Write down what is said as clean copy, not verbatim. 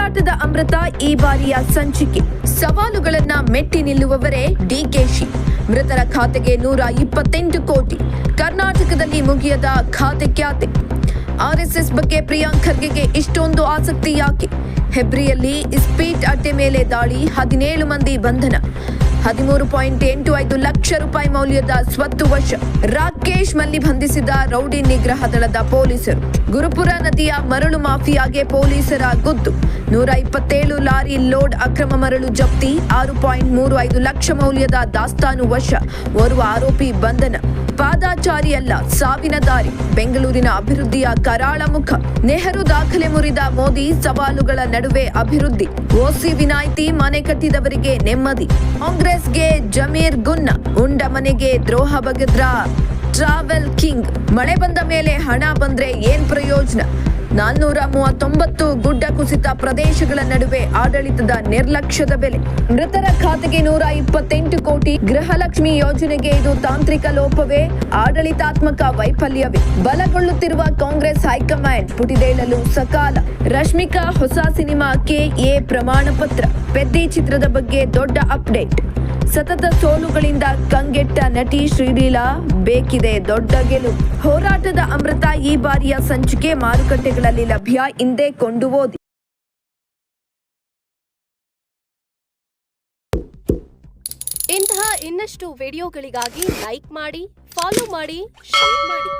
ಹೋರಾಟದ ಅಮೃತ ಈ ಬಾರಿಯ ಸಂಚಿಕೆ. ಸವಾಲುಗಳನ್ನ ಮೆಟ್ಟಿ ನಿಲ್ಲುವವರೇ ಡಿಕೆಶಿ. ಮೃತರ ಖಾತೆಗೆ 128 ಕೋಟಿ. ಕರ್ನಾಟಕದಲ್ಲಿ ಮುಗಿಯದ ಖಾತೆ ಖ್ಯಾತೆ. ಆರ್ಎಸ್ಎಸ್ ಬಗ್ಗೆ ಪ್ರಿಯಾಂಕ್ ಖರ್ಗೆಗೆ ಇಷ್ಟೊಂದು ಆಸಕ್ತಿ ಯಾಕೆ? ಹೆಬ್ರಿಯಲ್ಲಿ ಇಸ್ಪೀಟ್ ಅಡ್ಡೆ ಮೇಲೆ ದಾಳಿ, 17 ಮಂದಿ ಬಂಧನ. 13.85 ಲಕ್ಷ ರೂಪಾಯಿ ಮೌಲ್ಯದ ಸ್ವತ್ತು ವಶ. ರಾಕೇಶ್ ಮಲ್ಲಿ ಬಂಧಿಸಿದ ರೌಡಿ ನಿಗ್ರಹ ದಳದ ಪೊಲೀಸರು. ಗುರುಪುರ ನದಿಯ ಮರಳು ಮಾಫಿಯಾಗೆ ಪೊಲೀಸರ ಗುದ್ದು. 127 ಲಾರಿ ಲೋಡ್ ಅಕ್ರಮ ಮರಳು ಜಪ್ತಿ. 6.35 ಲಕ್ಷ ಮೌಲ್ಯದ ದಾಸ್ತಾನು ವಶ. ಓರ್ವ ಆರೋಪಿ ಬಂಧನ. ಪಾದಾಚಾರಿ ಅಲ್ಲ, ಸಾವಿನ ದಾರಿ. ಬೆಂಗಳೂರಿನ ಅಭಿವೃದ್ಧಿಯ ಕರಾಳ ಮುಖ. ನೆಹರು ದಾಖಲೆ ಮುರಿದ ಮೋದಿ, ಸವಾಲುಗಳ ನಡುವೆ ಅಭಿವೃದ್ಧಿ. ಓಸಿ ವಿನಾಯಿತಿ, ಮನೆ ಕಟ್ಟಿದವರಿಗೆ ನೆಮ್ಮದಿ. ಕಾಂಗ್ರೆಸ್ಗೆ ಜಮೀರ್ ಗುನ್ನ, ಉಂಡ ಮನೆಗೆ ದ್ರೋಹ ಬಗೆದ್ರ ಟ್ರಾವೆಲ್ ಕಿಂಗ್. ಮಳೆ ಬಂದ ಮೇಲೆ ಹಣ ಬಂದ್ರೆ ಏನ್ ಪ್ರಯೋಜನ? 439 ಗುಡ್ಡ ಕುಸಿತ ಪ್ರದೇಶಗಳ ನಡುವೆ ಆಡಳಿತದ ನಿರ್ಲಕ್ಷ್ಯದ ಬೆಲೆ. ಮೃತರ ಖಾತೆಗೆ 128 ಕೋಟಿ. ಗೃಹಲಕ್ಷ್ಮಿ ಯೋಜನೆಗೆ ಇದು ತಾಂತ್ರಿಕ ಲೋಪವೇ, ಆಡಳಿತಾತ್ಮಕ ವೈಫಲ್ಯವೇ? ಬಲಗೊಳ್ಳುತ್ತಿರುವ ಕಾಂಗ್ರೆಸ್ ಹೈಕಮಾಂಡ್ ಪುಟಿದೇಳಲು ಸಕಾಲ. ರಶ್ಮಿಕಾ ಹೊಸ ಸಿನಿಮಾಕ್ಕೆ ಎ ಪ್ರಮಾಣ ಪತ್ರ. ಪೆದ್ದಿ ಚಿತ್ರದ ಬಗ್ಗೆ ದೊಡ್ಡ ಅಪ್ಡೇಟ್. ಸತತ ಸೋಲುಗಳಿಂದ ಕಂಗೆಟ್ಟ ನಟಿ ಶ್ರೀಲೀಲಾ, ಬೇಕಿದೆ ದೊಡ್ಡ ಗೆಲುವು. ಹೋರಾಟದ ಅಮೃತ ಈ ಬಾರಿಯ ಸಂಚಿಕೆ ಮಾರುಕಟ್ಟೆಗಳಲ್ಲಿ ಲಭ್ಯ. ಇಂದೇ ಕೊಂಡು ಓದಿ. ಇಂತಹ ಇನ್ನಷ್ಟು ವಿಡಿಯೋಗಳಿಗಾಗಿ ಲೈಕ್ ಮಾಡಿ, ಫಾಲೋ ಮಾಡಿ, ಶೇರ್ ಮಾಡಿ.